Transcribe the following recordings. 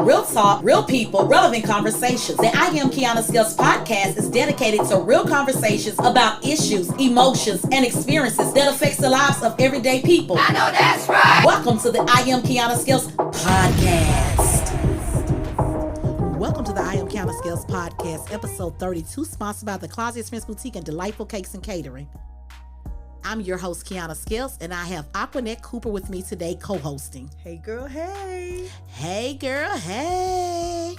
Real talk, real people, relevant conversations. The I Am Kiana Skills podcast is dedicated to real conversations about issues, emotions, and experiences that affects the lives of everyday people. I know that's right. Welcome to the I Am Kiana Skills podcast. Welcome to the I Am Kiana Skills podcast, episode 32, sponsored by the Closet Experience Boutique and Delightful Cakes and Catering. I'm your host, Kiana Skills, and I have Aquanette Cooper with me today co-hosting. Hey girl, hey. Hey girl, hey.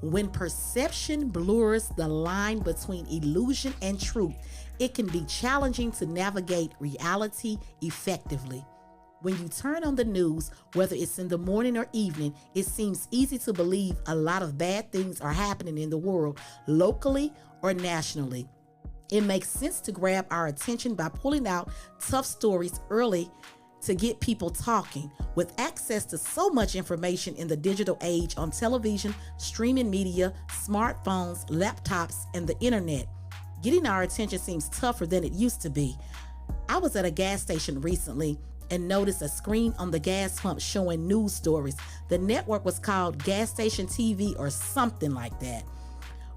When perception blurs the line between illusion and truth, it can be challenging to navigate reality effectively. When you turn on the news, whether it's in the morning or evening, it seems easy to believe a lot of bad things are happening in the world, locally or nationally. It makes sense to grab our attention by pulling out tough stories early to get people talking. With access to so much information in the digital age on television, streaming media, smartphones, laptops, and the internet, getting our attention seems tougher than it used to be. I was at a gas station recently and noticed a screen on the gas pump showing news stories. The network was called Gas Station TV or something like that.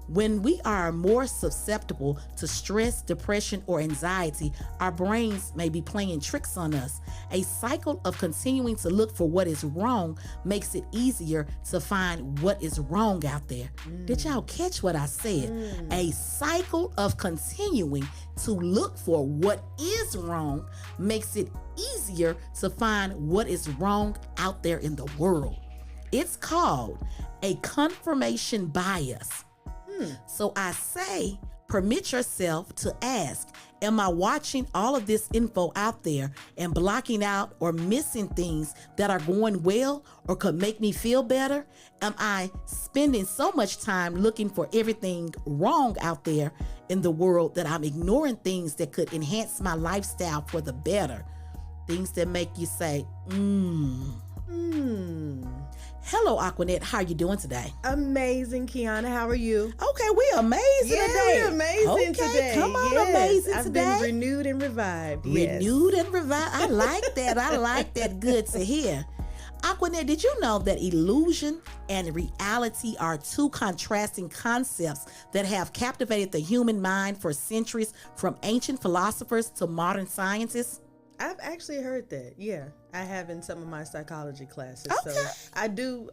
When we are more susceptible to stress, depression, or anxiety, our brains may be playing tricks on us. A cycle of continuing to look for what is wrong makes it easier to find what is wrong out there. Did y'all catch what I said? A cycle of continuing to look for what is wrong makes it easier to find what is wrong out there in the world. It's called a confirmation bias. So I say, permit yourself to ask, am I watching all of this info out there and blocking out or missing things that are going well or could make me feel better? Am I spending so much time looking for everything wrong out there in the world that I'm ignoring things that could enhance my lifestyle for the better? Things that make you say, Hello, Aquanette. How are you doing today? Amazing, Kiana. How are you? Okay, we're amazing today. We're amazing today. Come on, amazing I've today. I've been renewed and revived. Renewed and revived. I like that. I like that. Good to hear. Aquanette, did you know that illusion and reality are two contrasting concepts that have captivated the human mind for centuries, from ancient philosophers to modern scientists? I've actually heard that. Yeah, I have in some of my psychology classes. Okay. So I do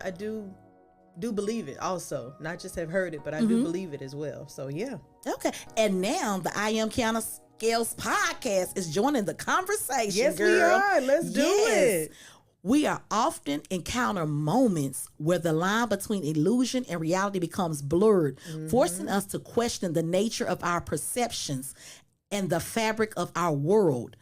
believe it also. Not just have heard it, but I do believe it as well. So yeah. Okay. And now the I Am Kiana Skills podcast is joining the conversation. Yes, girl. we are. Let's do it. We are often encounter moments where the line between illusion and reality becomes blurred, forcing us to question the nature of our perceptions and the fabric of our world.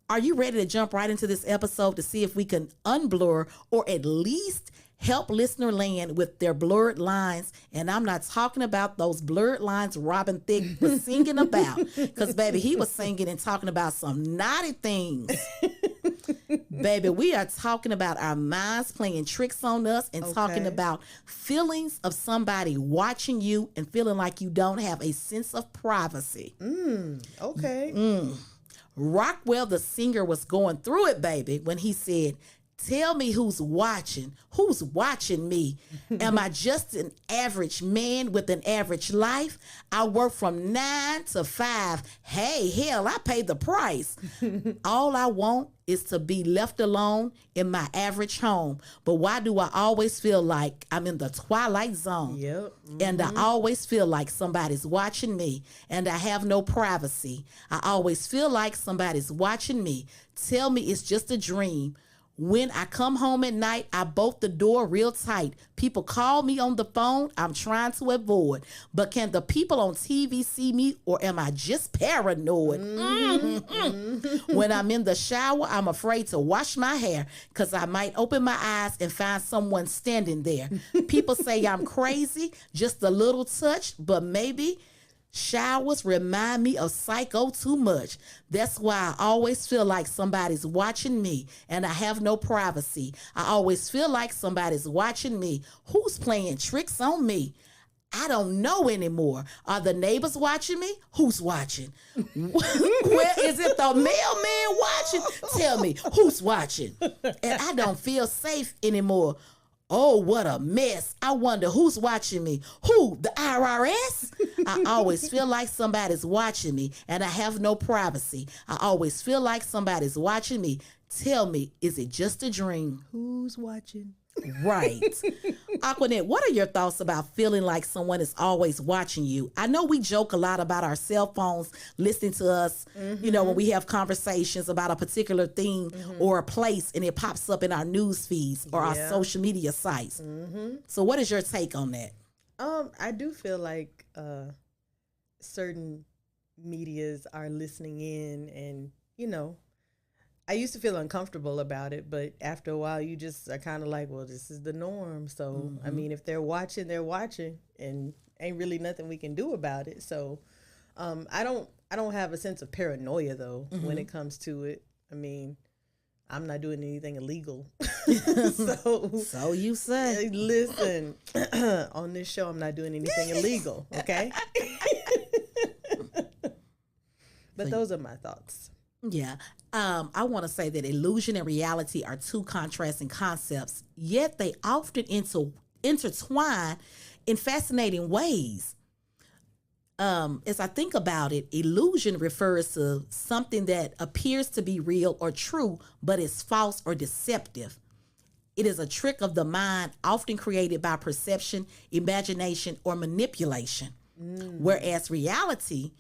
Are you ready to jump right into this episode to see if we can unblur or at least help listener land with their blurred lines? And I'm not talking about those blurred lines Robin Thicke was singing about, because, baby, he was singing and talking about some naughty things. Baby, we are talking about our minds playing tricks on us and talking about feelings of somebody watching you and feeling like you don't have a sense of privacy. Rockwell, the singer, was going through it, baby, when he said, tell me who's watching. Who's watching me? Am I just an average man with an average life? I work from 9 to 5. Hey, hell, I pay the price. All I want is to be left alone in my average home. But why do I always feel like I'm in the twilight zone? Yep. And I always feel like somebody's watching me and I have no privacy. I always feel like somebody's watching me. Tell me it's just a dream. When I come home at night, I bolt the door real tight. People call me on the phone. I'm trying to avoid. But can the people on TV see me, or am I just paranoid? When I'm in the shower, I'm afraid to wash my hair because I might open my eyes and find someone standing there. People say I'm crazy, just a little touch, but maybe showers remind me of Psycho too much. That's why I always feel like somebody's watching me and I have no privacy. I always feel like somebody's watching me. Who's playing tricks on me? I don't know anymore. Are the neighbors watching me? Who's watching? Where is it the mailman watching? Tell me, who's watching? And I don't feel safe anymore. Oh, what a mess. I wonder who's watching me. Who? The IRS? I always feel like somebody's watching me and I have no privacy. I always feel like somebody's watching me. Tell me, is it just a dream? Who's watching? Right. Aquanet, what are your thoughts about feeling like someone is always watching you? I know we joke a lot about our cell phones listening to us, when we have conversations about a particular thing or a place and it pops up in our news feeds or our social media sites. So what is your take on that? I do feel like certain medias are listening in and, I used to feel uncomfortable about it, but after a while, you just are kind of like, well, this is the norm. So, I mean, if they're watching, and ain't really nothing we can do about it. So, I don't have a sense of paranoia though when it comes to it. I mean, I'm not doing anything illegal. So you say. Listen, on this show, I'm not doing anything illegal. Okay. But those are my thoughts. Yeah. I want to say that illusion and reality are two contrasting concepts, yet they often intertwine in fascinating ways. As I think about it, illusion refers to something that appears to be real or true, but is false or deceptive. It is a trick of the mind, often created by perception, imagination, or manipulation. Whereas reality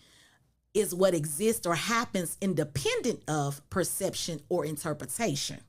is what exists or happens independent of perception or interpretation.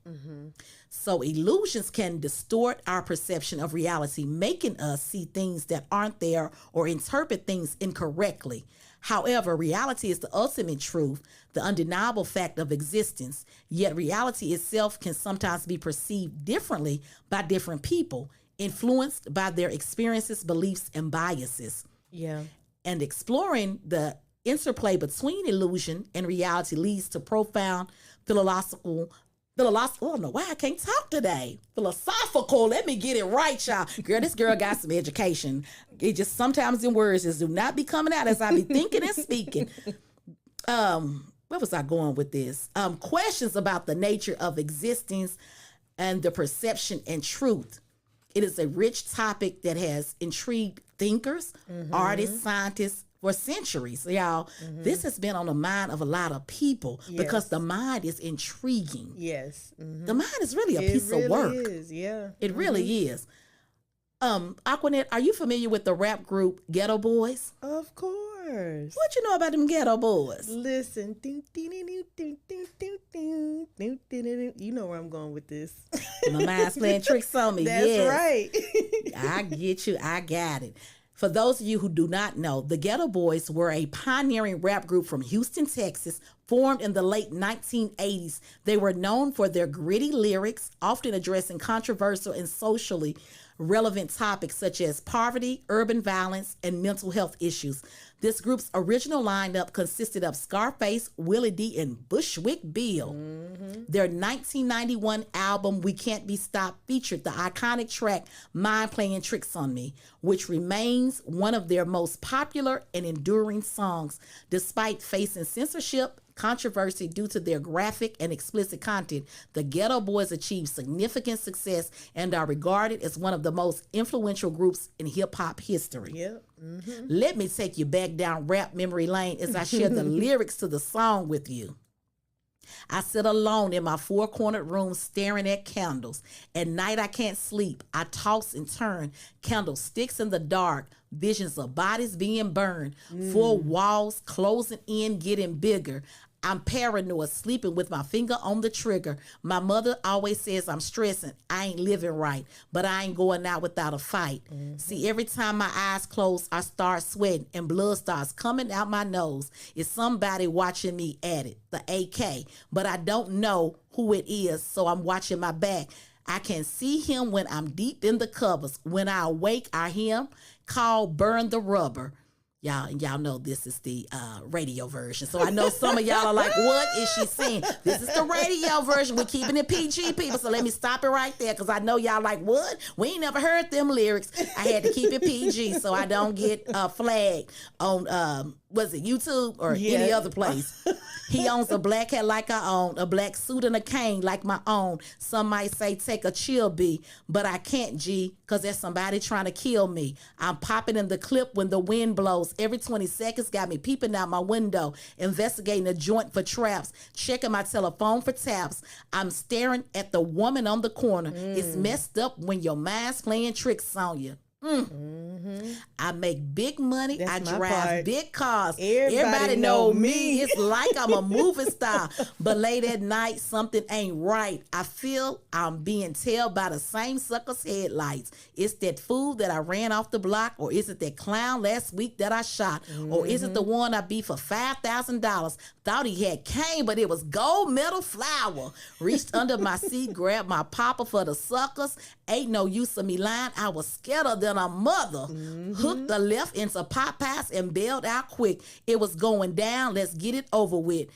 So illusions can distort our perception of reality, making us see things that aren't there or interpret things incorrectly. However, reality is the ultimate truth, the undeniable fact of existence. Yet reality itself can sometimes be perceived differently by different people, influenced by their experiences, beliefs, and biases. Yeah. And exploring the interplay between illusion and reality leads to profound philosophical, I don't know why I can't talk today. Philosophical, let me get it right, y'all. Girl, this girl got some education. It just sometimes in words just do not be coming out as I be thinking and speaking. Where was I going with this? Questions about the nature of existence and the perception and truth. It is a rich topic that has intrigued thinkers, artists, scientists, for centuries, y'all. This has been on the mind of a lot of people because the mind is intriguing. Yes. The mind is really a piece of work. It is, yeah. It really is. Aquanet, are you familiar with the rap group Ghetto Boys? Of course. What you know about them Ghetto Boys? Listen. You know where I'm going with this. My mind's playing tricks on me. That's right. I get you. I got it. For those of you who do not know, the Ghetto Boys were a pioneering rap group from Houston, Texas, formed in the late 1980s. They were known for their gritty lyrics, often addressing controversial and socially relevant topics such as poverty, urban violence, and mental health issues. This group's original lineup consisted of Scarface, Willie D, and Bushwick Bill. Their 1991 album, We Can't Be Stopped, featured the iconic track, Mind Playing Tricks on Me, which remains one of their most popular and enduring songs. Despite facing censorship, controversy due to their graphic and explicit content, the Ghetto Boys achieved significant success and are regarded as one of the most influential groups in hip-hop history. Yep. Let me take you back down rap memory lane as I share the lyrics to the song with you. I sit alone in my four-cornered room staring at candles. At night I can't sleep. I toss and turn. Candlesticks in the dark. Visions of bodies being burned. Four walls closing in, getting bigger. I'm paranoid, sleeping with my finger on the trigger. My mother always says I'm stressing. I ain't living right, but I ain't going out without a fight. See, every time my eyes close, I start sweating and blood starts coming out my nose. It's somebody watching me at it, the AK, but I don't know who it is, so I'm watching my back. I can see him when I'm deep in the covers. When I awake, I hear him call, burn the rubber. Y'all know this is the radio version. So I know some of y'all are like, what is she saying? This is the radio version. We're keeping it PG, people. So let me stop it right there, because I know y'all like, what? We ain't never heard them lyrics. I had to keep it PG so I don't get flagged on, was it YouTube or any other place? He owns a black hat like I own, a black suit and a cane like my own. Some might say take a chill, B, but I can't, G, because there's somebody trying to kill me. I'm popping in the clip when the wind blows. Every 20 seconds got me peeping out my window, investigating a joint for traps, checking my telephone for taps. I'm staring at the woman on the corner. It's messed up when your mind's playing tricks on you. I make big money. That's I my drive part. big cars. Everybody know me. It's like I'm a movie star. But late at night, something ain't right. I feel I'm being tailed by the same sucker's headlights. It's that fool that I ran off the block, or is it that clown last week that I shot? Or is it the one I beat for $5,000? Thought he had cane, but it was gold medal flour. Reached under my seat, grabbed my popper for the suckers. Ain't no use of me lying. I was scared than a mother. Hooked the left into Popeyes and bailed out quick. It was going down. Let's get it over with.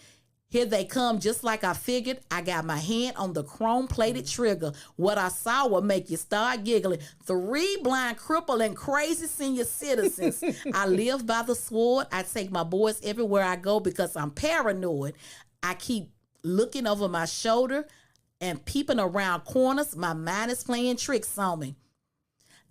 Here they come, just like I figured. I got my hand on the chrome-plated trigger. What I saw would make you start giggling. 3 blind, crippled, and crazy senior citizens. I live by the sword. I take my boys everywhere I go because I'm paranoid. I keep looking over my shoulder and peeping around corners. My mind is playing tricks on me.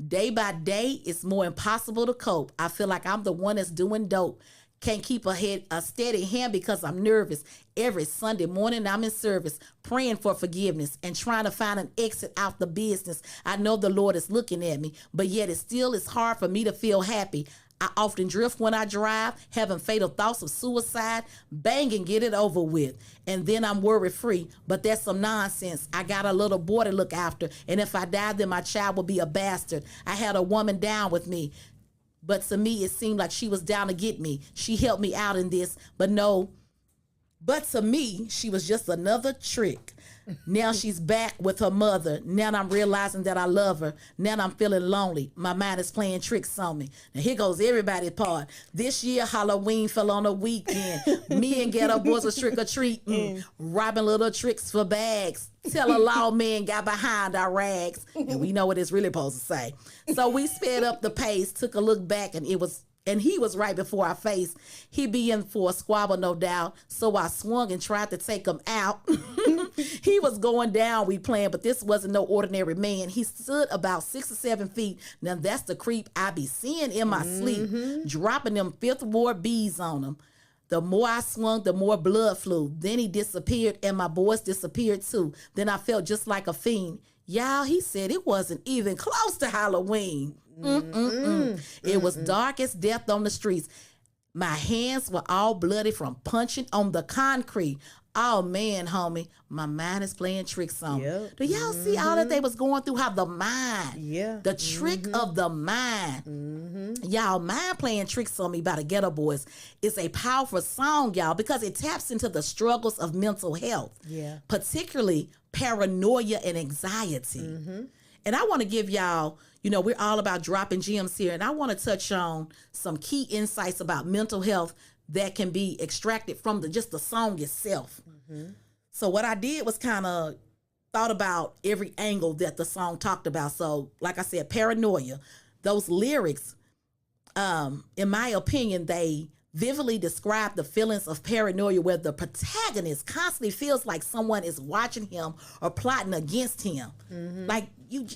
Day by day, it's more impossible to cope. I feel like I'm the one that's doing dope. Can't keep a steady hand because I'm nervous. Every Sunday morning, I'm in service, praying for forgiveness and trying to find an exit out the business. I know the Lord is looking at me, but yet it still is hard for me to feel happy. I often drift when I drive, having fatal thoughts of suicide. Bang and get it over with. And then I'm worry-free. But that's some nonsense. I got a little boy to look after. And if I die, then my child will be a bastard. I had a woman down with me. But to me, it seemed like she was down to get me. She helped me out in this. But no. But to me, she was just another trick. Now she's back with her mother. Now I'm realizing that I love her. Now I'm feeling lonely. My mind is playing tricks on me. Now here goes everybody's part. This year, Halloween fell on a weekend. Me and Ghetto Boys was trick-or-treating, robbing little tricks for bags. Till a lawman got behind our rags. And we know what it's really supposed to say. So we sped up the pace, took a look back, and he was right before our face. He be in for a squabble, no doubt. So I swung and tried to take him out. He was going down, we planned, but this wasn't no ordinary man. He stood about 6 or 7 feet. Now that's the creep I be seeing in my sleep, dropping them Fifth Ward bees on him. The more I swung, the more blood flew. Then he disappeared, and my boys disappeared too. Then I felt just like a fiend. Y'all, he said it wasn't even close to Halloween. It was dark as death on the streets. My hands were all bloody from punching on the concrete. Oh, man, homie, my mind is playing tricks on me. Do y'all see all that they was going through? How the mind, the trick of the mind. Y'all, Mind Playing Tricks on Me by the Ghetto Boys is a powerful song, y'all, because it taps into the struggles of mental health, particularly paranoia and anxiety. And I want to give y'all, we're all about dropping gems here, and I want to touch on some key insights about mental health that can be extracted from just the song itself. So what I did was kind of thought about every angle that the song talked about. So like I said, paranoia, those lyrics, in my opinion, they vividly describe the feelings of paranoia where the protagonist constantly feels like someone is watching him or plotting against him. Like y'all,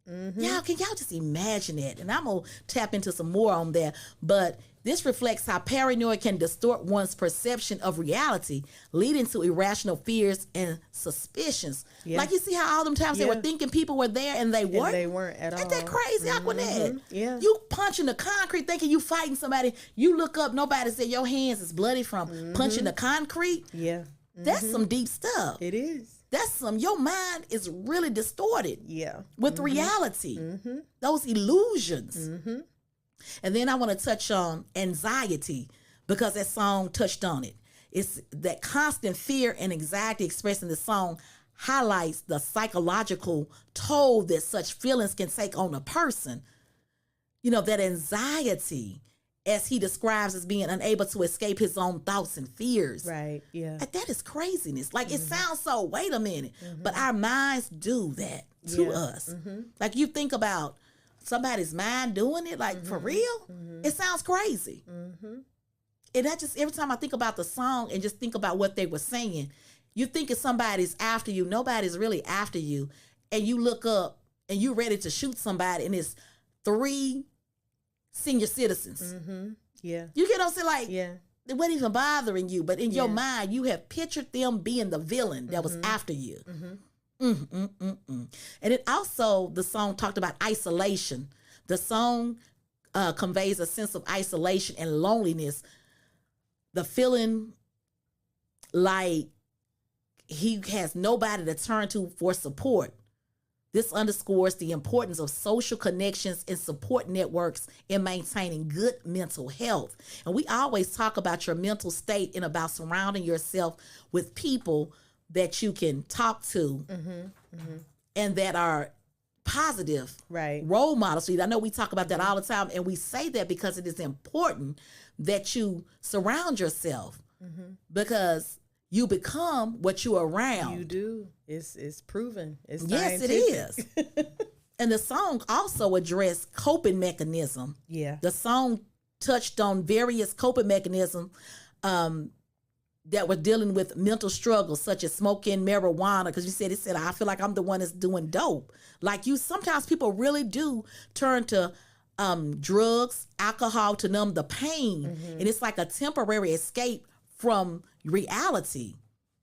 can y'all just imagine it? And I'm gonna tap into some more on that, but this reflects how paranoia can distort one's perception of reality, leading to irrational fears and suspicions. Like you see how all them times they were thinking people were there and they weren't? And they weren't at all. Ain't that crazy, Aquanet? Yeah. You punching the concrete thinking you fighting somebody. You look up, nobody said your hands is bloody from punching the concrete. That's some deep stuff. It is. That's your mind is really distorted. With reality. Those illusions. And then I want to touch on anxiety because that song touched on it. It's that constant fear and anxiety expressed in the song highlights the psychological toll that such feelings can take on a person. That anxiety as he describes as being unable to escape his own thoughts and fears. Right. Yeah. Like, that is craziness. Like, it sounds so, wait a minute, but our minds do that to us. Like, you think about somebody's mind doing it, like, for real, it sounds crazy. And that just, every time I think about the song and just think about what they were saying, you think if somebody's after you, nobody's really after you. And you look up and you're ready to shoot somebody, and it's 3 senior citizens. Yeah. You get what I'm saying? Like, Yeah. it wasn't even bothering you, but in your mind, you have pictured them being the villain that was after you. And it also, the song talked about isolation. The song conveys a sense of isolation and loneliness. The feeling like he has nobody to turn to for support. This underscores the importance of social connections and support networks in maintaining good mental health. And we always talk about your mental state and about surrounding yourself with people that you can talk to and that are positive role models. I know we talk about that all the time, and we say that because it is important that you surround yourself because you become what you're around. You do. It's proven. It's yes, scientific. it is. And the song also addressed coping mechanism. Yeah. The song touched on various coping mechanisms that were dealing with mental struggles, such as smoking marijuana. Because it said, I feel like I'm the one that's doing dope. Like you, sometimes people really do turn to drugs, alcohol to numb the pain. And it's like a temporary escape from reality.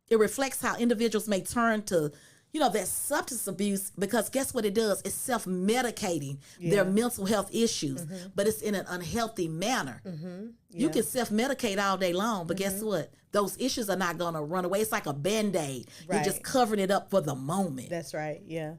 It reflects how individuals may turn to, that substance abuse, because guess what it does? It's self-medicating their mental health issues, but it's in an unhealthy manner. You can self-medicate all day long, but guess what? Those issues are not going to run away. It's like a Band-Aid. You're just covering it up for the moment. That's right. Yeah.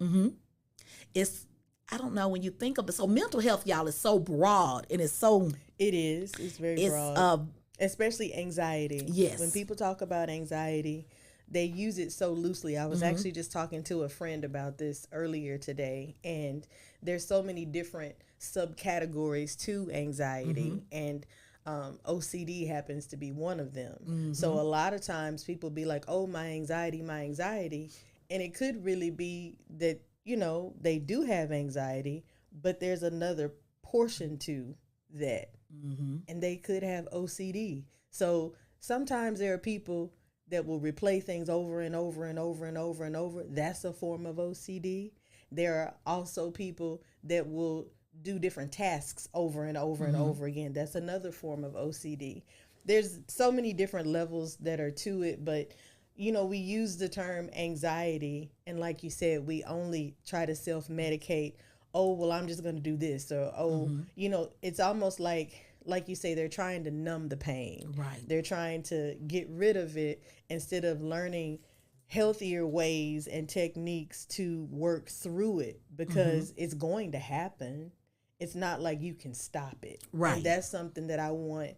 It's, I don't know, when you think of it. So mental health, y'all, is so broad, and it's so. It is. It's very broad. Especially anxiety. Yes. When people talk about anxiety, they use it so loosely. I was actually just talking to a friend about this earlier today, and there's so many different subcategories to anxiety, and OCD happens to be one of them. So a lot of times people be like, oh, my anxiety. And it could really be that, they do have anxiety, but there's another portion to that. And they could have OCD. So sometimes there are people that will replay things over and over and over and over and over. That's a form of OCD. There are also people that will do different tasks over and over and over again. That's another form of OCD. There's so many different levels that are to it, but we use the term anxiety, and like you said, we only try to self-medicate. Oh, well, I'm just going to do this, or it's almost like you say, they're trying to numb the pain. Right. They're trying to get rid of it instead of learning healthier ways and techniques to work through it, because it's going to happen. It's not like you can stop it. Right. And that's something that I want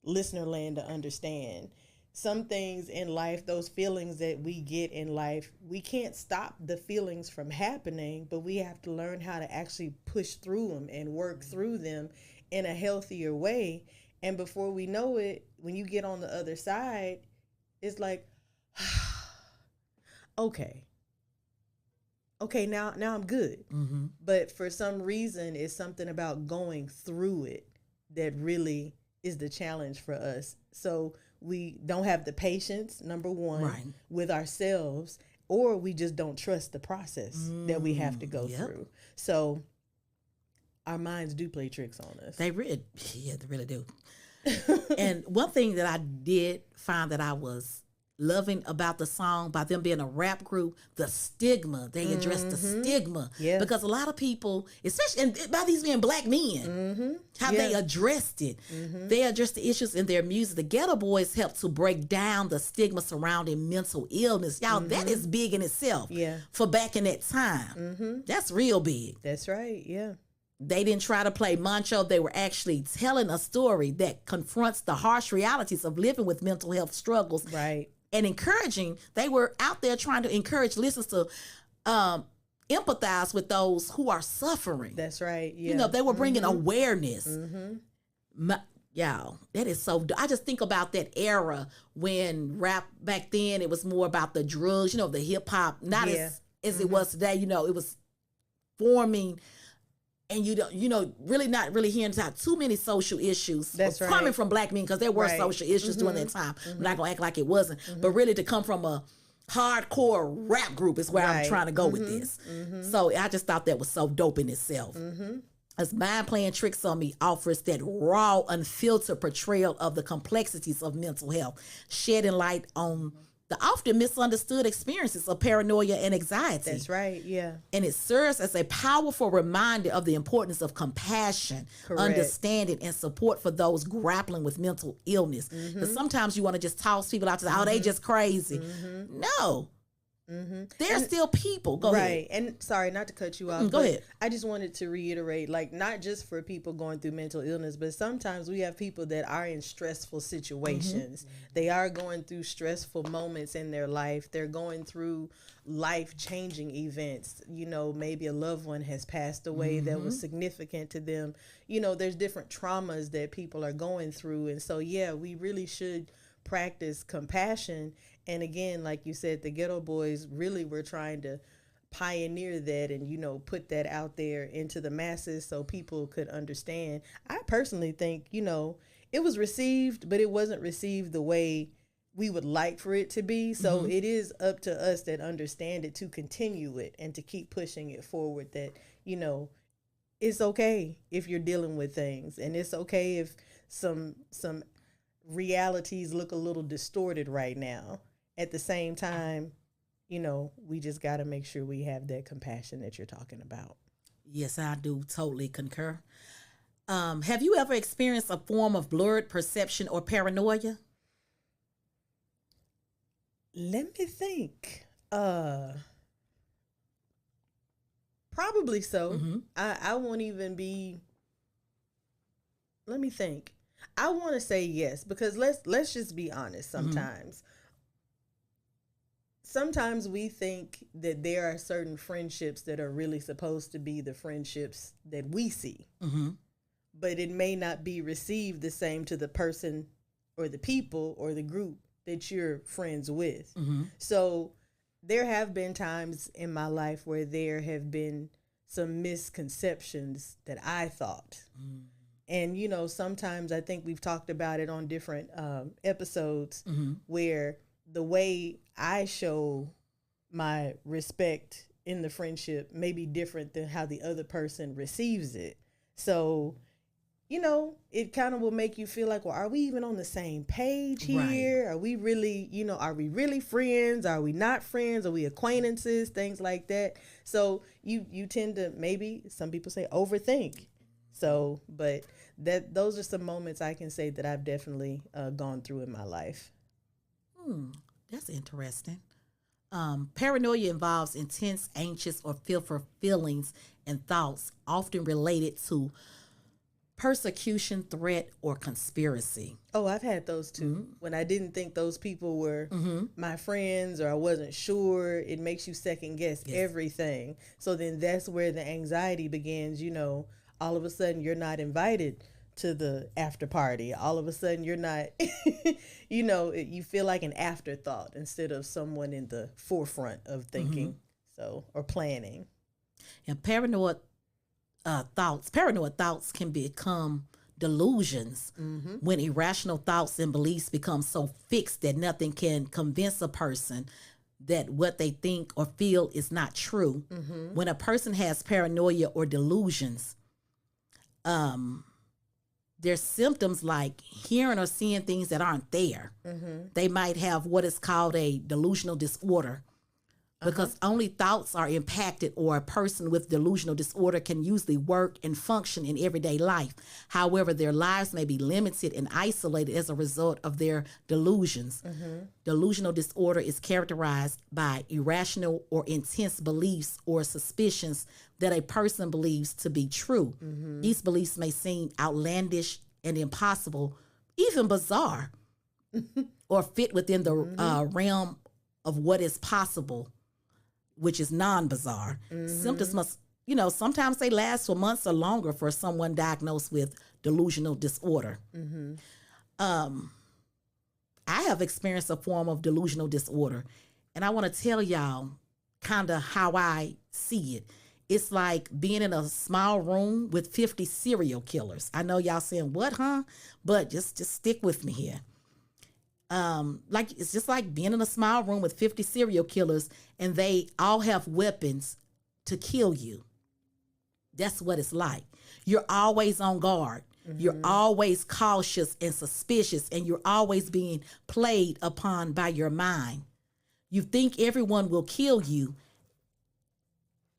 listener land to understand. Some things in life, those feelings that we get in life, we can't stop the feelings from happening, but we have to learn how to actually push through them and work through them in a healthier way. And before we know it, when you get on the other side, it's like, okay, now I'm good. But for some reason, it's something about going through it that really is the challenge for us. So we don't have the patience, number one, with ourselves, or we just don't trust the process that we have to go through. So our minds do play tricks on us. They really do. And one thing that I did find that I was loving about the song, by them being a rap group, the stigma. They addressed the stigma. Yeah. Because a lot of people, especially and by these being black men, how they addressed it. They addressed the issues in their music. The Ghetto Boys helped to break down the stigma surrounding mental illness. Y'all, that is big in itself. Yeah. For back in that time. That's real big. That's right. Yeah. They didn't try to play macho. They were actually telling a story that confronts the harsh realities of living with mental health struggles. Right. And encouraging, they were out there trying to encourage listeners to empathize with those who are suffering. That's right. Yeah. They were bringing awareness. Y'all, that is so. I just think about that era when rap back then, it was more about the drugs, the hip hop, not as it was today. It was forming, and really not really hearing about too many social issues coming from black men, because there were social issues during that time. I'm not gonna act like it wasn't, but really to come from a hardcore rap group is where I'm trying to go with this. So I just thought that was so dope in itself. As Mind Playing Tricks on Me offers that raw, unfiltered portrayal of the complexities of mental health, shedding light on the often misunderstood experiences of paranoia and anxiety. That's right, yeah. And it serves as a powerful reminder of the importance of compassion, understanding, and support for those grappling with mental illness. Because sometimes you want to just toss people out to the, they just crazy. No. They're still people. Go ahead. And sorry, not to cut you off. Go ahead. I just wanted to reiterate, like, not just for people going through mental illness, but sometimes we have people that are in stressful situations. They are going through stressful moments in their life. They're going through life-changing events. Maybe a loved one has passed away that was significant to them. There's different traumas that people are going through. And so, yeah, we really should practice compassion. And again, like you said, the Ghetto Boys really were trying to pioneer that and, put that out there into the masses so people could understand. I personally think, it was received, but it wasn't received the way we would like for it to be. So it is up to us that understand it to continue it and to keep pushing it forward, that, it's okay if you're dealing with things, and it's okay if some realities look a little distorted right now. At the same time, we just got to make sure we have that compassion that you're talking about. Yes, I do totally concur. Have you ever experienced a form of blurred perception or paranoia? Let me think. Probably so. I won't even be. Let me think. I want to say yes, because let's just be honest. Sometimes we think that there are certain friendships that are really supposed to be the friendships that we see, but it may not be received the same to the person or the people or the group that you're friends with. So there have been times in my life where there have been some misconceptions that I thought. And, sometimes I think we've talked about it on different episodes where the way I show my respect in the friendship may be different than how the other person receives it. So, it kind of will make you feel like, well, are we even on the same page here? Right. Are we really, are we really friends? Are we not friends? Are we acquaintances? Things like that. So you tend to, maybe some people say, overthink. So, but those are some moments I can say that I've definitely gone through in my life. That's interesting. Paranoia involves intense, anxious, or fearful feelings and thoughts, often related to persecution, threat, or conspiracy. Oh, I've had those too. When I didn't think those people were my friends, or I wasn't sure, it makes you second guess everything. So then that's where the anxiety begins. All of a sudden you're not invited to the after party. All of a sudden you're not, you feel like an afterthought instead of someone in the forefront of thinking, or planning. And paranoid thoughts can become delusions when irrational thoughts and beliefs become so fixed that nothing can convince a person that what they think or feel is not true. When a person has paranoia or delusions, there's symptoms like hearing or seeing things that aren't there. They might have what is called a delusional disorder, because only thoughts are impacted, or a person with delusional disorder can usually work and function in everyday life. However, their lives may be limited and isolated as a result of their delusions. Delusional disorder is characterized by irrational or intense beliefs or suspicions that a person believes to be true. These beliefs may seem outlandish and impossible, even bizarre, or fit within the realm of what is possible, which is non-bizarre. Symptoms must, sometimes they last for months or longer for someone diagnosed with delusional disorder. I have experienced a form of delusional disorder, and I want to tell y'all kind of how I see it. It's like being in a small room with 50 serial killers. I know y'all saying, what, huh? But just stick with me here. Like it's just like being in a small room with 50 serial killers, and they all have weapons to kill you. That's what it's like. You're always on guard. You're always cautious and suspicious, and you're always being played upon by your mind. You think everyone will kill you,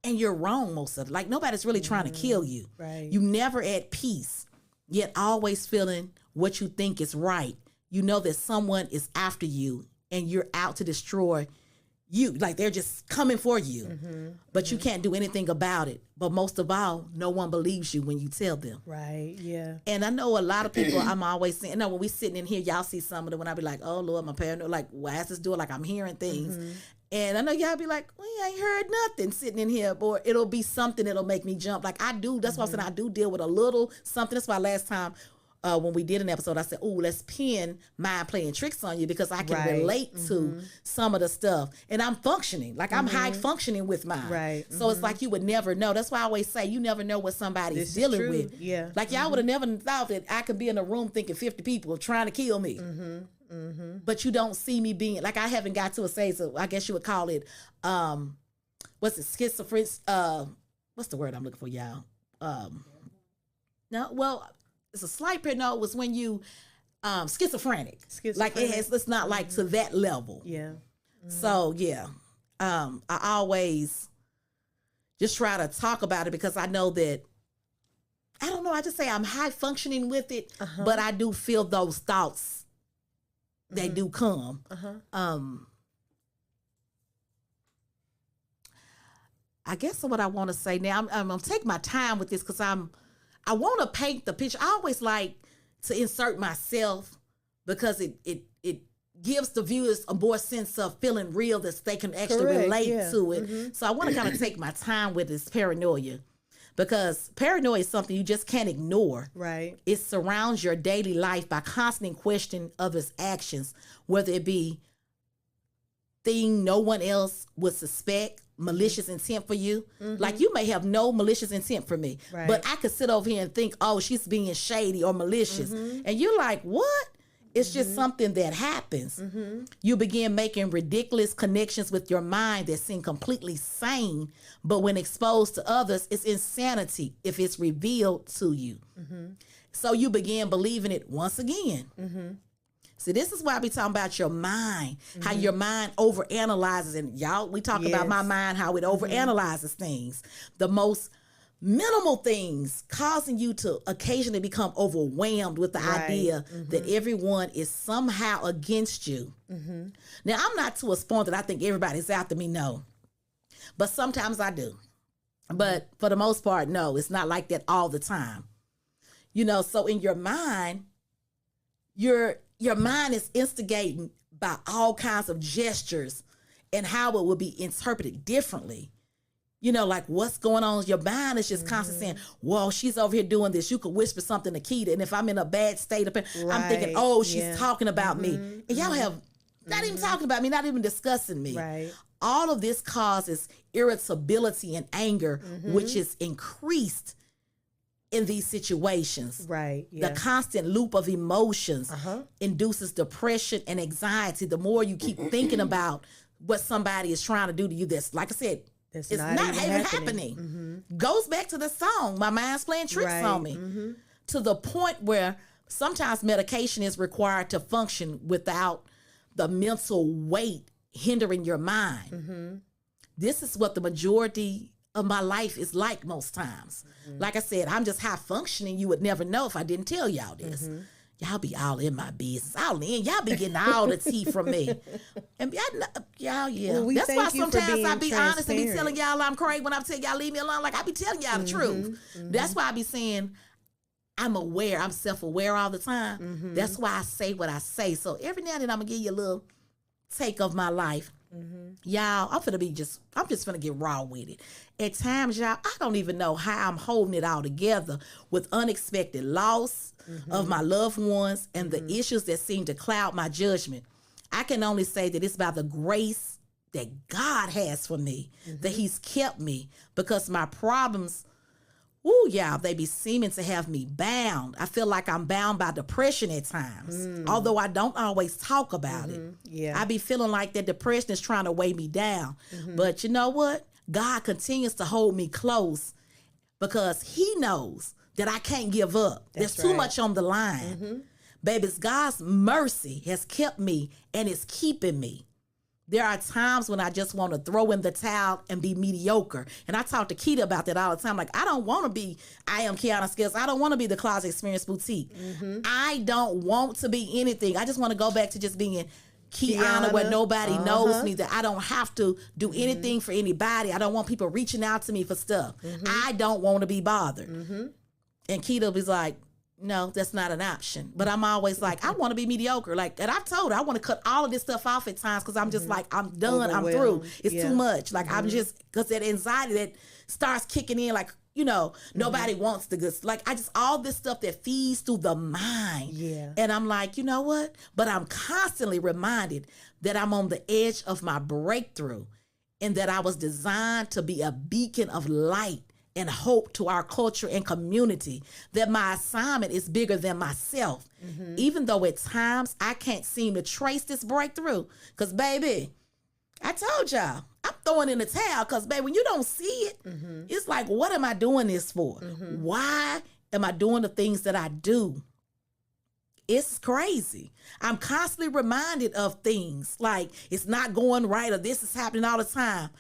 and you're wrong most of it. Like nobody's really trying to kill you. Right. You never at peace, yet always feeling what you think is right. You know that someone is after you, and you're out to destroy you. Like they're just coming for you, but you can't do anything about it. But most of all, no one believes you when you tell them. Right. Yeah. And I know a lot of people, I'm always saying, when we sitting in here, y'all see some of them when I be like, oh Lord, my paranoid, like, why is this doing? Like I'm hearing things. And I know y'all be like, we ain't heard nothing sitting in here, or it'll be something that'll make me jump. Like I do. That's why I'm saying I do deal with a little something. That's why last time when we did an episode, I said, oh, let's pin mind playing tricks on you, because I can relate to some of the stuff. And I'm functioning. Like I'm high functioning with mine. Right. So it's like you would never know. That's why I always say you never know what somebody's dealing with. Yeah. Like y'all would have never thought that I could be in a room thinking 50 people are trying to kill me. But you don't see me being, like I haven't got to a stage, so I guess you would call it, what's it, schizophrenic, what's the word I'm looking for, y'all? No, well, it's a slight paranoia was when you schizophrenic. Like it's not like to that level. Yeah. So yeah. I always just try to talk about it, because I know that I don't know, I just say I'm high functioning with it, but I do feel those thoughts. They do come. I guess what I want to say now, I'm gonna take my time with this, because I want to paint the picture. I always like to insert myself, because it gives the viewers a more sense of feeling real, that they can actually relate to it. So I want to kind of take my time with this paranoia, because paranoia is something you just can't ignore. Right. It surrounds your daily life by constantly questioning others' actions, whether it be thing no one else would suspect, malicious intent for you. Like you may have no malicious intent for me, but I could sit over here and think, oh, she's being shady or malicious. And you're like, what? It's just something that happens. You begin making ridiculous connections with your mind that seem completely sane, but when exposed to others, it's insanity if it's revealed to you. So you begin believing it once again. See, this is why I be talking about your mind, how your mind overanalyzes. And y'all, we talk about my mind, how it overanalyzes things. The most minimal things causing you to occasionally become overwhelmed with the idea that everyone is somehow against you. Now, I'm not to a point that I think everybody's after me, no. But sometimes I do. But for the most part, no, it's not like that all the time. So in your mind, your mind is instigating by all kinds of gestures and how it will be interpreted differently. Like what's going on. Your mind is just constantly saying, well, she's over here doing this. You could whisper something to Keita. And if I'm in a bad state, I'm thinking, oh, she's talking about me. And y'all have not even talking about me, not even discussing me. Right. All of this causes irritability and anger, which is increased in these situations. Right. Yeah. The constant loop of emotions induces depression and anxiety. The more you keep thinking about what somebody is trying to do to you, that's, like I said, it's not even happening. Goes back to the song, my mind's playing tricks on me. To the point where sometimes medication is required to function without the mental weight hindering your mind. This is what the majority of my life is like most times. Like I said, I'm just high functioning. You would never know if I didn't tell y'all this. Y'all be all in my business. Y'all be getting all the tea from me. And y'all, Well, that's why sometimes I be honest and be telling y'all I'm crazy when I tell y'all leave me alone. Like I be telling y'all the truth. That's why I be saying I'm aware. I'm self-aware all the time. That's why I say what I say. So every now and then I'm gonna give you a little take of my life. Y'all, I'm just finna get raw with it. At times, y'all, I don't even know how I'm holding it all together with unexpected loss of my loved ones and the issues that seem to cloud my judgment. I can only say that it's by the grace that God has for me, that he's kept me, because my problems, ooh, y'all, they be seeming to have me bound. I feel like I'm bound by depression at times, although I don't always talk about it. Yeah. I be feeling like that depression is trying to weigh me down. But you know what? God continues to hold me close because he knows that I can't give up. There's too much on the line. Babies, God's mercy has kept me and is keeping me. There are times when I just want to throw in the towel and be mediocre. And I talk to Keita about that all the time. Like, I don't want to be I Am Kiana Skills. I don't want to be the Closet Experience Boutique. I don't want to be anything. I just want to go back to just being Kiana, where nobody knows me, that I don't have to do anything for anybody. I don't want people reaching out to me for stuff. I don't want to be bothered. And Keita was like, no, that's not an option. But I'm always like, I want to be mediocre. Like, and I've told her I want to cut all of this stuff off at times because I'm just like, I'm done. I'm through. It's too much. Like, I'm just, because that anxiety that starts kicking in, like, you know, nobody wants the good. Like, I just, all this stuff that feeds through the mind. Yeah. And I'm like, you know what? But I'm constantly reminded that I'm on the edge of my breakthrough and that I was designed to be a beacon of light and hope to our culture and community, that my assignment is bigger than myself. Even though at times I can't seem to trace this breakthrough. Because, baby, I told y'all, I'm throwing in the towel because, baby, when you don't see it, it's like, what am I doing this for? Why am I doing the things that I do? It's crazy. I'm constantly reminded of things like it's not going right or this is happening all the time.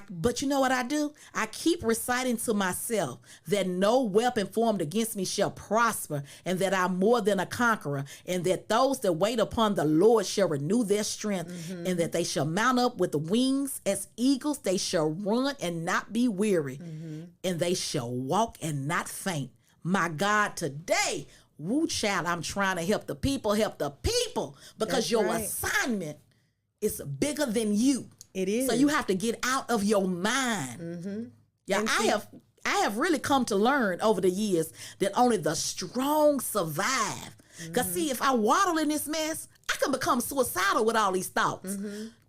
But you know what I do? I keep reciting to myself that no weapon formed against me shall prosper, and that I'm more than a conqueror, and that those that wait upon the Lord shall renew their strength, and that they shall mount up with the wings as eagles. They shall run and not be weary, and they shall walk and not faint. My God, today, woo, child, I'm trying to help the people, because That's your right. assignment is bigger than you. It is. So you have to get out of your mind. Yeah, I have really come to learn over the years that only the strong survive. Because see, if I waddle in this mess, I can become suicidal with all these thoughts.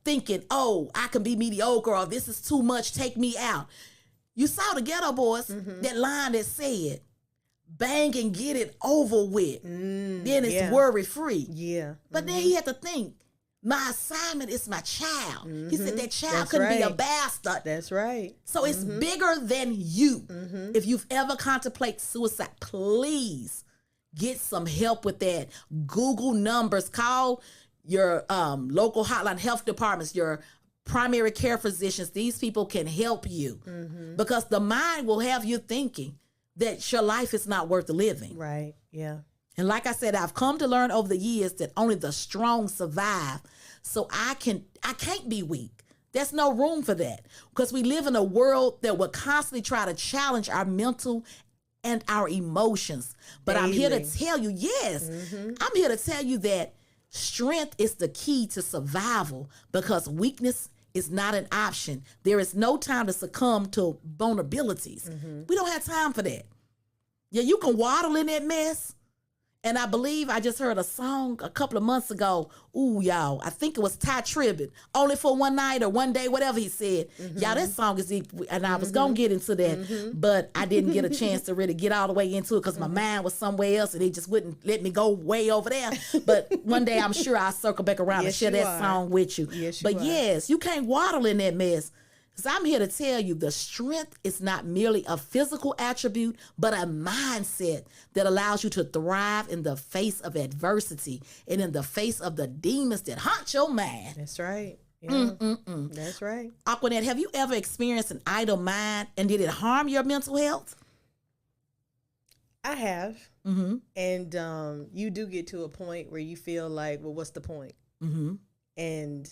Thinking, oh, I can be mediocre, or this is too much, take me out. You saw the Ghetto Boys, that line that said, bang and get it over with. Then it's worry free. Yeah. But then he had to think, my assignment is my child. He said that child That's couldn't be a right. bastard. That's right. So it's bigger than you. If you've ever contemplated suicide, please get some help with that. Google numbers. Call your local hotline health departments, your primary care physicians. These people can help you because the mind will have you thinking that your life is not worth living. Right. Yeah. And like I said, I've come to learn over the years that only the strong survive. So I can't be weak. There's no room for that because we live in a world that will constantly try to challenge our mental and our emotions. But I'm here to tell you, I'm here to tell you that strength is the key to survival because weakness is not an option. There is no time to succumb to vulnerabilities. We don't have time for that. Yeah, you can waddle in that mess. And I believe I just heard a song a couple of months ago. Ooh, y'all, I think it was Ty Tribbett. Only for one night or one day, whatever he said. Y'all, that song is deep. And I was going to get into that, but I didn't get a chance to really get all the way into it because my mind was somewhere else and he just wouldn't let me go way over there. But one day I'm sure I'll circle back around and share that song with you. Yes, you can't waddle in that mess. So I'm here to tell you the strength is not merely a physical attribute, but a mindset that allows you to thrive in the face of adversity and in the face of the demons that haunt your mind. That's right. Yeah. That's right. Aquanette, have you ever experienced an idle mind and did it harm your mental health? I have. And you do get to a point where you feel like, well, what's the point? And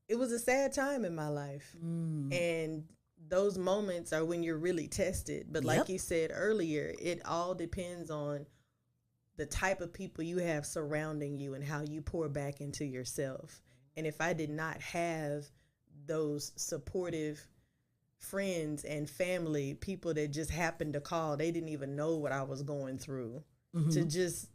it was a sad time in my life. And those moments are when you're really tested. But like you said earlier, it all depends on the type of people you have surrounding you and how you pour back into yourself. And if I did not have those supportive friends and family, people that just happened to call, they didn't even know what I was going through, to just,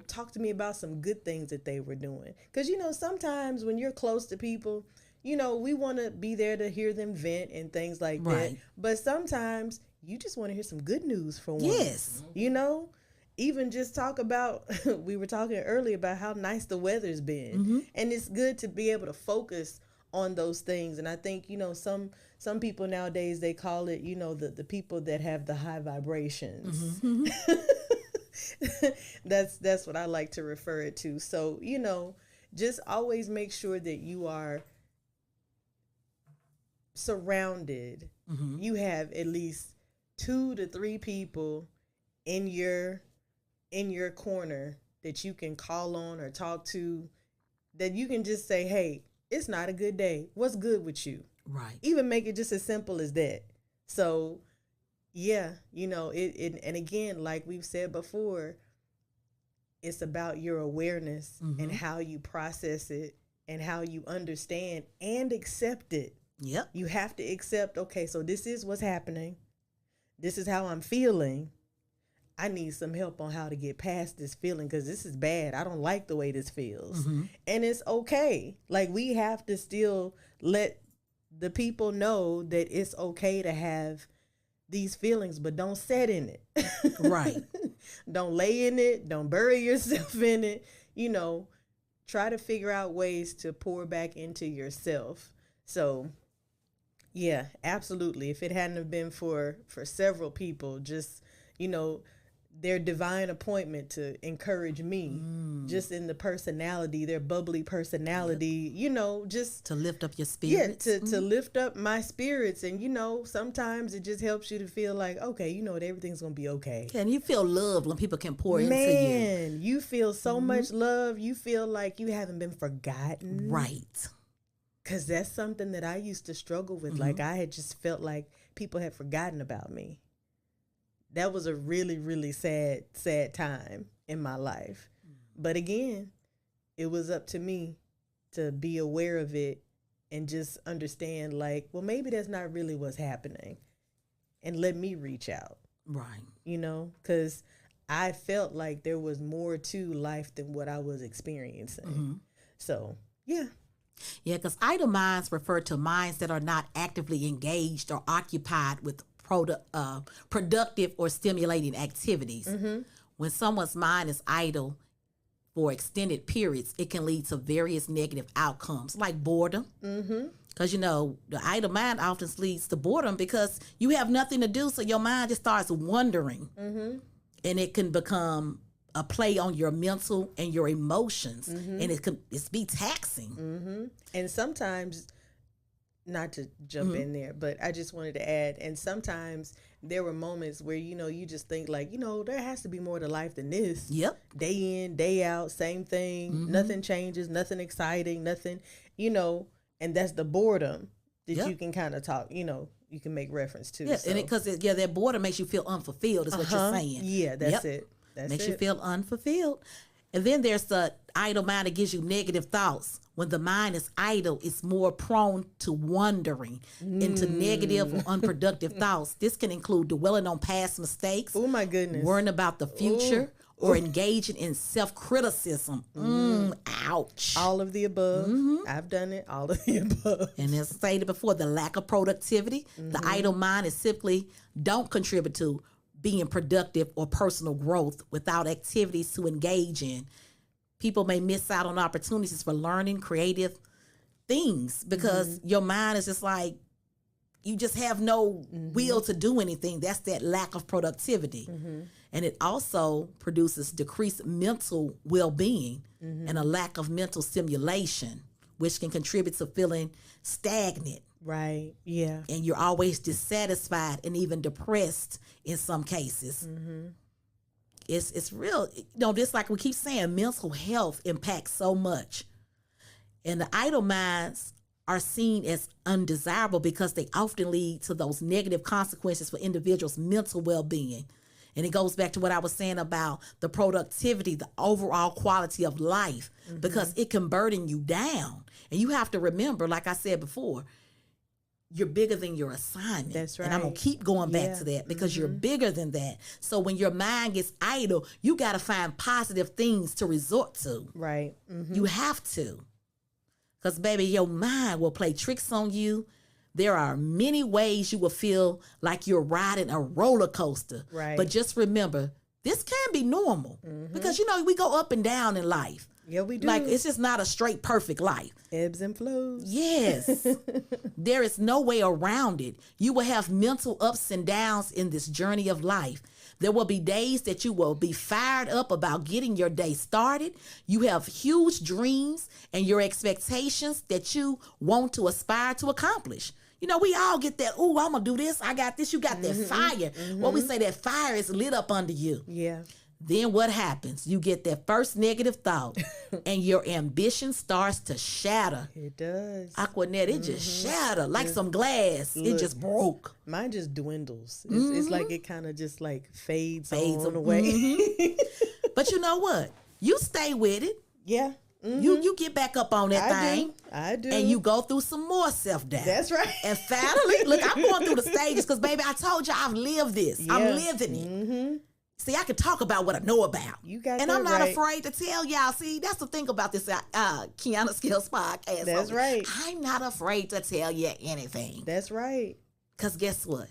talk to me about some good things that they were doing. Because, sometimes when you're close to people, we want to be there to hear them vent and things like that. But sometimes you just want to hear some good news for once. Yes. Even just talk about, we were talking earlier about how nice the weather's been. And it's good to be able to focus on those things. And I think, some people nowadays, they call it, the people that have the high vibrations. That's what I like to refer it to. So, just always make sure that you are surrounded. You have at least 2 to 3 people in your corner that you can call on or talk to, that you can just say, hey, it's not a good day. What's good with you? Right. Even make it just as simple as that. So, yeah, it and again, like we've said before, it's about your awareness and how you process it and how you understand and accept it. Yep. You have to accept, okay, so this is what's happening. This is how I'm feeling. I need some help on how to get past this feeling, because this is bad. I don't like the way this feels. And it's okay. Like, we have to still let the people know that it's okay to have these feelings, but don't sit in it. Right. Don't lay in it. Don't bury yourself in it. Try to figure out ways to pour back into yourself. So, yeah, absolutely. If it hadn't have been for several people, just, their divine appointment to encourage me, just in the personality, their bubbly personality, just to lift up your spirits. Yeah, to lift up my spirits. And, sometimes it just helps you to feel like, okay, everything's going to be okay. And you feel loved when people can pour into you. Man, you feel so much love. You feel like you haven't been forgotten. Right. Because that's something that I used to struggle with. Like, I had just felt like people had forgotten about me. That was a really, really sad time in my life. But again, it was up to me to be aware of it and just understand, like, well, maybe that's not really what's happening. And let me reach out. Right. Because I felt like there was more to life than what I was experiencing. So, yeah. Yeah, because idle minds refer to minds that are not actively engaged or occupied with productive or stimulating activities. When someone's mind is idle for extended periods, it can lead to various negative outcomes like boredom. Because, the idle mind often leads to boredom because you have nothing to do, so your mind just starts wandering. And it can become a play on your mental and your emotions, and it's be taxing. And sometimes, not to jump in there, but I just wanted to add, and sometimes there were moments where, you just think like, there has to be more to life than this. Yep. Day in, day out, same thing. Nothing changes, nothing exciting, nothing, and that's the boredom that you can kind of talk, you can make reference to. Yeah, so. and because that boredom makes you feel unfulfilled is what you're saying. Yeah, that's it. Makes you feel unfulfilled. And then there's the idle mind that gives you negative thoughts. When the mind is idle, it's more prone to wandering into negative or unproductive thoughts. This can include dwelling on past mistakes. Oh, my goodness. Worrying about the future or engaging in self-criticism. Ouch. All of the above. I've done it. All of the above. And as stated before, the lack of productivity. The idle mind is simply don't contribute to being productive or personal growth without activities to engage in. People may miss out on opportunities for learning creative things because your mind is just like, you just have no will to do anything. That's that lack of productivity. And it also produces decreased mental well-being and a lack of mental stimulation, which can contribute to feeling stagnant. Right. Yeah. And you're always dissatisfied and even depressed in some cases. It's real. Just like we keep saying, mental health impacts so much. And the idle minds are seen as undesirable because they often lead to those negative consequences for individuals' mental well-being. And it goes back to what I was saying about the productivity, the overall quality of life, because it can burden you down. And you have to remember, like I said before, you're bigger than your assignment. That's right. And I'm going to keep going back to that because you're bigger than that. So when your mind gets idle, you got to find positive things to resort to. Right. You have to. Because, baby, your mind will play tricks on you. There are many ways you will feel like you're riding a roller coaster. Right. But just remember, this can be normal. Because, we go up and down in life. Yeah, we do. Like, it's just not a straight, perfect life. Ebbs and flows. Yes. There is no way around it. You will have mental ups and downs in this journey of life. There will be days that you will be fired up about getting your day started. You have huge dreams and your expectations that you want to aspire to accomplish. We all get that, ooh, I'm going to do this. I got this. You got that fire. What we say, that fire is lit up under you. Yeah. Then what happens? You get that first negative thought and your ambition starts to shatter. It does. Aquanet, it just shattered like some glass. It just broke. Mine just dwindles. It's like it kind of just like fades on away. But you know what? You stay with it. Yeah. You get back up on that thing. I do. And you go through some more self-doubt. That's right. And finally, look, I'm going through the stages because, baby, I told you I've lived this. Yeah. I'm living it. See, I can talk about what I know about. You got and that I'm not right. afraid to tell y'all. See, that's the thing about this Kiana Skills podcast. That's right. I'm not afraid to tell you anything. That's right. Because guess what?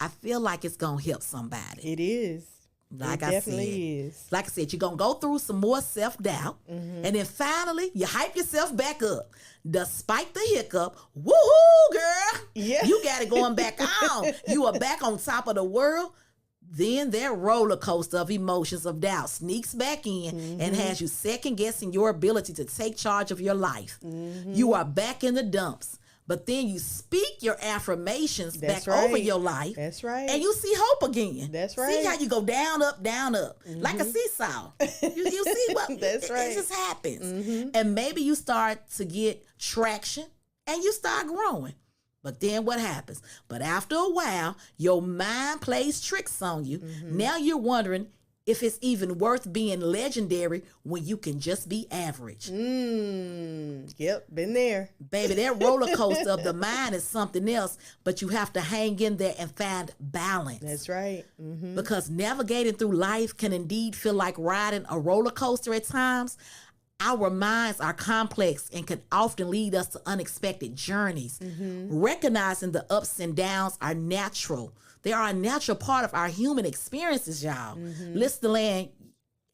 I feel like it's going to help somebody. It is. Like it definitely is. Like I said, you're going to go through some more self-doubt. And then finally, you hype yourself back up. Despite the hiccup, woohoo, girl. Yeah. You got it going back on. You are back on top of the world. Then that roller coaster of emotions of doubt sneaks back in and has you second guessing your ability to take charge of your life. You are back in the dumps, but then you speak your affirmations back over your life. That's right. And you see hope again. That's right. See how you go down, up, like a seesaw. You see what? That's right. It just happens. And maybe you start to get traction and you start growing. But then what happens? But after a while, your mind plays tricks on you. Now you're wondering if it's even worth being legendary when you can just be average. Yep, been there. Baby, that roller coaster of the mind is something else, but you have to hang in there and find balance. That's right. Because navigating through life can indeed feel like riding a roller coaster at times. Our minds are complex and can often lead us to unexpected journeys. Recognizing the ups and downs are natural. They are a natural part of our human experiences, y'all. Listen, land,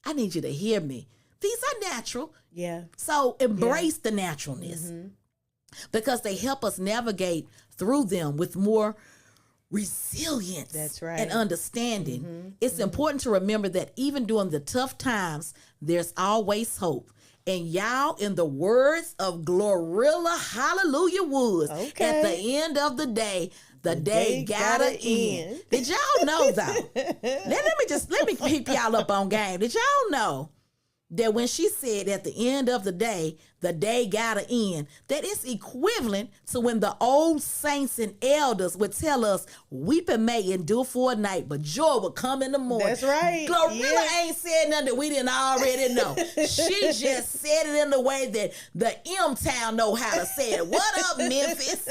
I need you to hear me. These are natural. Yeah. So embrace the naturalness because they help us navigate through them with more resilience. That's right. And understanding. It's important to remember that even during the tough times, there's always hope. And y'all, in the words of Glorilla Hallelujah Woods, at the end of the day, the day gotta end. Did y'all know though? let me keep y'all up on game. Did y'all know that when she said at the end of the day gotta end, that it's equivalent to when the old saints and elders would tell us, weeping may endure for a night, but joy will come in the morning. That's right. Glorilla ain't said nothing that we didn't already know. She just said it in the way that the M-Town know how to say it. What up, Memphis?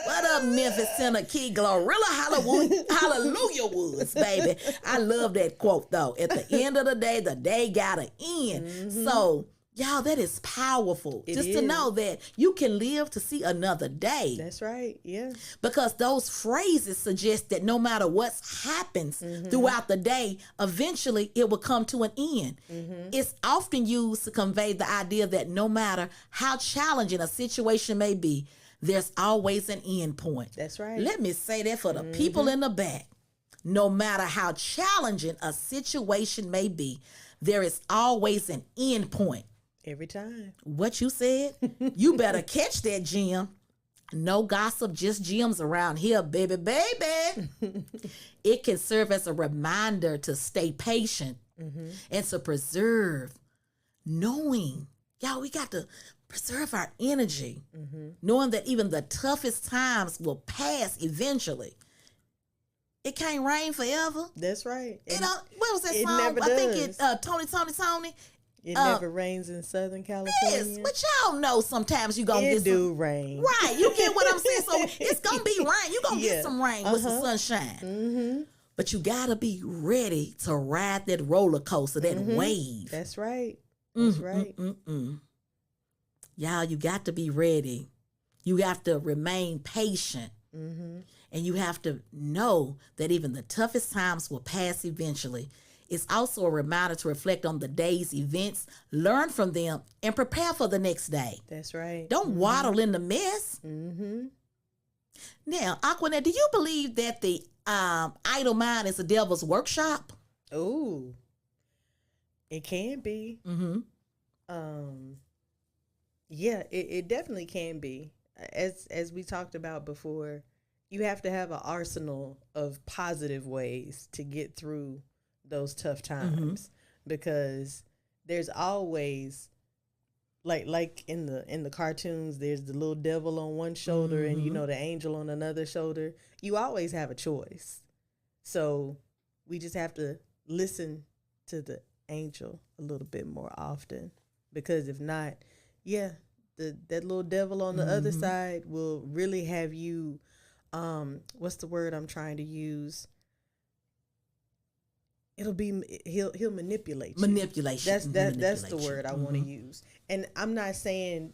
What up, Memphis, Tennessee? Glorilla Hallelujah Woods, baby. I love that quote, though. At the end of the day gotta end. So, y'all, that is powerful. Just to know that you can live to see another day. That's right, yeah. Because those phrases suggest that no matter what happens throughout the day, eventually it will come to an end. It's often used to convey the idea that no matter how challenging a situation may be, there's always an end point. That's right. Let me say that for the people in the back. No matter how challenging a situation may be, there is always an end point. Every time. What you said? You better catch that gem. No gossip, just gems around here, baby. It can serve as a reminder to stay patient and to preserve, knowing, y'all, we got to preserve our energy, knowing that even the toughest times will pass eventually. it can't rain forever. That's right. You know, what was that it song? never I think does. it Tony. It never rains in Southern California. Yes, but y'all know sometimes you gonna It get do some rain. right. You get what I'm saying? So it's gonna be rain. You gonna Yeah. get some rain with some sunshine. Mm-hmm. But you gotta be ready to ride that roller coaster, that wave. That's right. That's right. Y'all, you got to be ready. You have to remain patient. Mm-hmm. And you have to know that even the toughest times will pass eventually. It's also a reminder to reflect on the day's events, learn from them, and prepare for the next day. That's right. Don't waddle in the mess. Mm-hmm. Now, Aquanet, do you believe that the idle mind is the devil's workshop? Ooh, it can be. Mm-hmm. Yeah, it definitely can be. As we talked about before, you have to have an arsenal of positive ways to get through those tough times, because there's always like in the cartoons, there's the little devil on one shoulder and the angel on another shoulder. You always have a choice. So we just have to listen to the angel a little bit more often, because if not, that little devil on the other side will really have you what's the word I'm trying to use? He'll manipulate you. Manipulation. That's the word I want to use. And I'm not saying,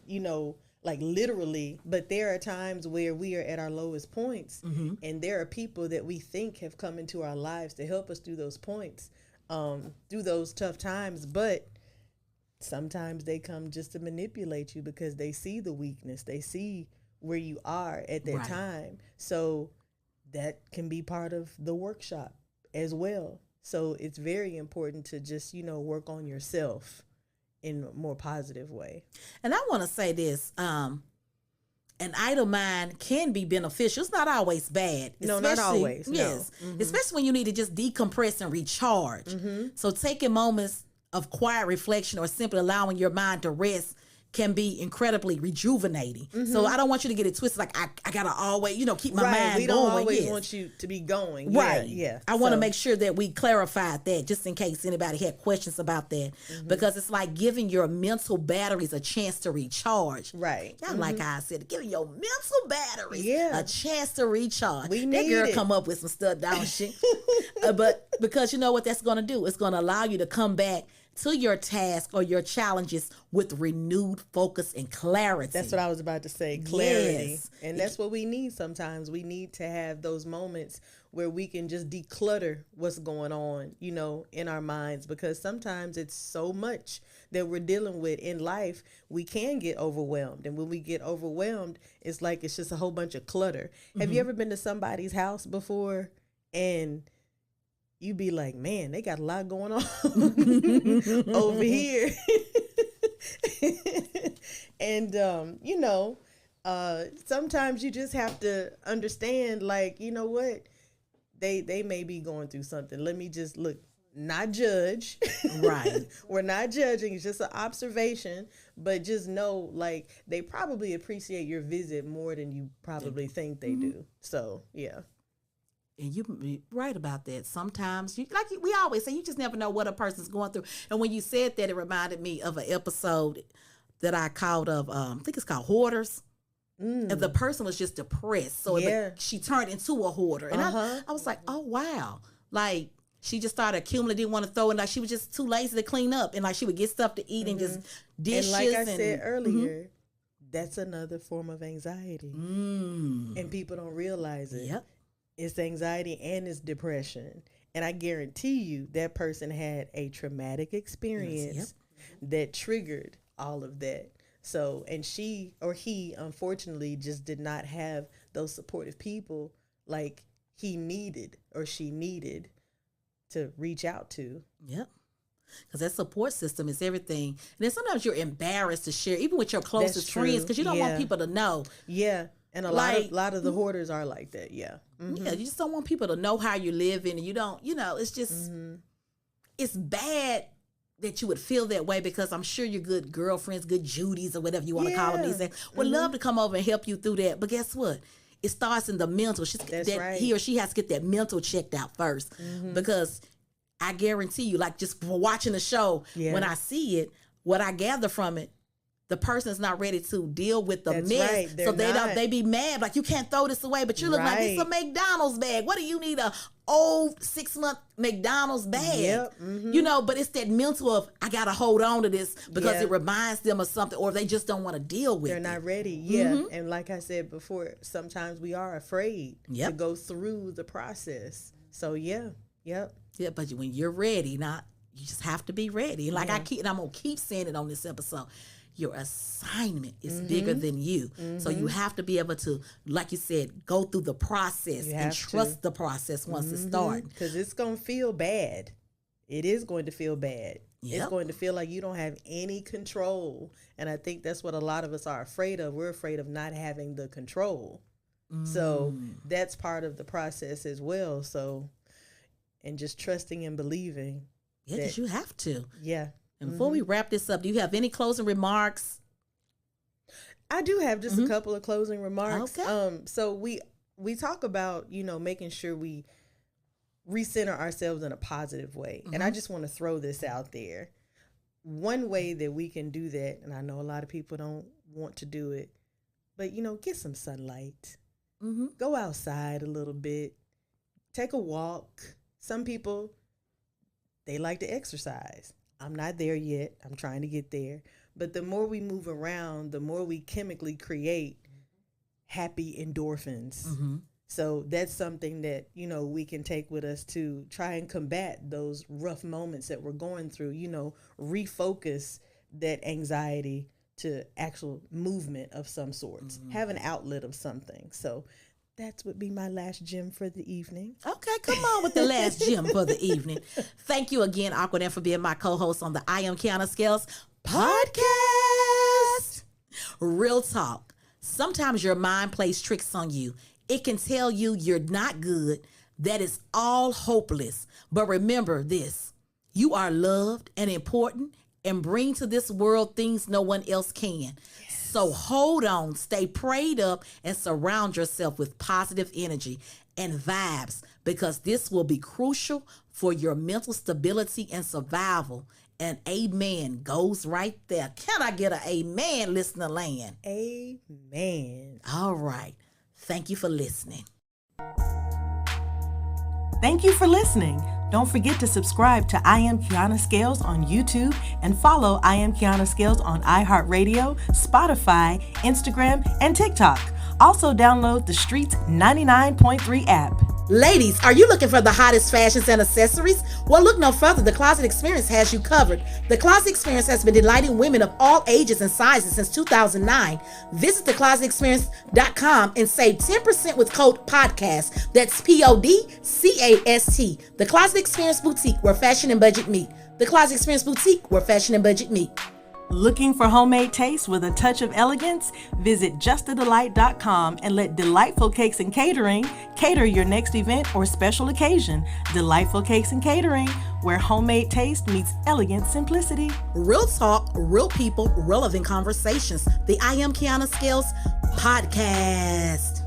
like literally, but there are times where we are at our lowest points, and there are people that we think have come into our lives to help us through those points, through those tough times, but sometimes they come just to manipulate you because they see the weakness. They see where you are at that time. So that can be part of the workshop as well. So it's very important to just, work on yourself in a more positive way. And I want to say this, an idle mind can be beneficial. It's not always bad. No, not always. Yes. No. Especially when you need to just decompress and recharge. So taking moments of quiet reflection or simply allowing your mind to rest can be incredibly rejuvenating. So I don't want you to get it twisted. Like I gotta always, keep my mind going. We don't always want you to be going. Right. Yeah. I want to make sure that we clarified that, just in case anybody had questions about that, because it's like giving your mental batteries a chance to recharge. Right. Y'all like how I said, giving your mental batteries a chance to recharge. We that need girl it. come up with some stuff, don't she? But because you know what that's going to do? It's going to allow you to come back to your task or your challenges with renewed focus and clarity. That's what I was about to say, clarity. Yes. And that's what we need sometimes. We need to have those moments where we can just declutter what's going on, in our minds, because sometimes it's so much that we're dealing with in life, we can get overwhelmed. And when we get overwhelmed, it's like it's just a whole bunch of clutter. Have you ever been to somebody's house before and you be like, man, they got a lot going on over here. And, sometimes you just have to understand, like, you know what? They may be going through something. Let me just look, not judge. Right. We're not judging. It's just an observation. But just know, like, they probably appreciate your visit more than you probably think they do. So, yeah. And you're right about that. Sometimes, we always say, you just never know what a person's going through. And when you said that, it reminded me of an episode that I called I think it's called Hoarders. And the person was just depressed. So she turned into a hoarder. And I was like, oh, wow. Like, she just started accumulating, didn't want to throw it. Like, she was just too lazy to clean up. And, like, she would get stuff to eat and just dishes. And like I said earlier, that's another form of anxiety. And people don't realize it. Yep. It's anxiety and it's depression. And I guarantee you that person had a traumatic experience that triggered all of that. So, and she or he, unfortunately, just did not have those supportive people like he needed or she needed to reach out to. Yep. Because that support system is everything. And then sometimes you're embarrassed to share, even with your closest friends, because you don't want people to know. Yeah. And a lot of the hoarders are like that. Yeah. Yeah, you just don't want people to know how you're living, and you don't, it's just, it's bad that you would feel that way, because I'm sure your good girlfriends, good Judys or whatever you want to call them these days, would love to come over and help you through that. But guess what? it starts in the mental. He or she has to get that mental checked out first, because I guarantee you, like just for watching the show, when I see it, what I gather from it, the person's not ready to deal with the mess. Right. So they be mad. Like, you can't throw this away, but you look like it's a McDonald's bag. What do you need a old 6-month McDonald's bag? Yep. You know, but it's that mental of, I got to hold on to this because it reminds them of something, or they just don't want to deal with it. They're not ready. Yeah. And like I said before, sometimes we are afraid to go through the process. So yeah. But when you're ready, you just have to be ready. Like and I'm going to keep saying it on this episode. Your assignment is bigger than you. So you have to be able to, like you said, go through the process and trust the process once it starts. Because it's going to feel bad. It is going to feel bad. It's going to feel like you don't have any control. And I think that's what a lot of us are afraid of. We're afraid of not having the control. So that's part of the process as well. So, and just trusting and believing. Yeah, because you have to. Yeah. And before we wrap this up, do you have any closing remarks? I do have just a couple of closing remarks. Okay. So we talk about, making sure we recenter ourselves in a positive way. And I just want to throw this out there. One way that we can do that, and I know a lot of people don't want to do it, but, get some sunlight. Go outside a little bit. Take a walk. Some people, they like to exercise. I'm not there yet. I'm trying to get there. But the more we move around, the more we chemically create happy endorphins. So that's something that, we can take with us to try and combat those rough moments that we're going through, refocus that anxiety to actual movement of some sorts, have an outlet of something. So that would be my last gem for the evening. Okay, come on with the last gem for the evening. Thank you again, Aquanet, for being my co-host on the I Am Kiana Scales podcast. Real talk. Sometimes your mind plays tricks on you. It can tell you you're not good, that it's all hopeless. But remember this, you are loved and important and bring to this world things no one else can. So hold on, stay prayed up, and surround yourself with positive energy and vibes, because this will be crucial for your mental stability and survival. And amen goes right there. Can I get an amen, listener land? Amen. All right. Thank you for listening. Thank you for listening. Don't forget to subscribe to I Am Kiana Scales on YouTube and follow I Am Kiana Scales on iHeartRadio, Spotify, Instagram, and TikTok. Also download the Streets 99.3 app. Ladies, are you looking for the hottest fashions and accessories? Well, look no further. The Closet Experience has you covered. The Closet Experience has been delighting women of all ages and sizes since 2009. Visit theclosetexperience.com and save 10% with code PODCAST. That's PODCAST. The Closet Experience Boutique, where fashion and budget meet. The Closet Experience Boutique, where fashion and budget meet. Looking for homemade taste with a touch of elegance? Visit justadelight.com and let Delightful Cakes and Catering cater your next event or special occasion. Delightful Cakes and Catering, where homemade taste meets elegant simplicity. Real talk, real people, relevant conversations. The I Am Kiana Scales podcast.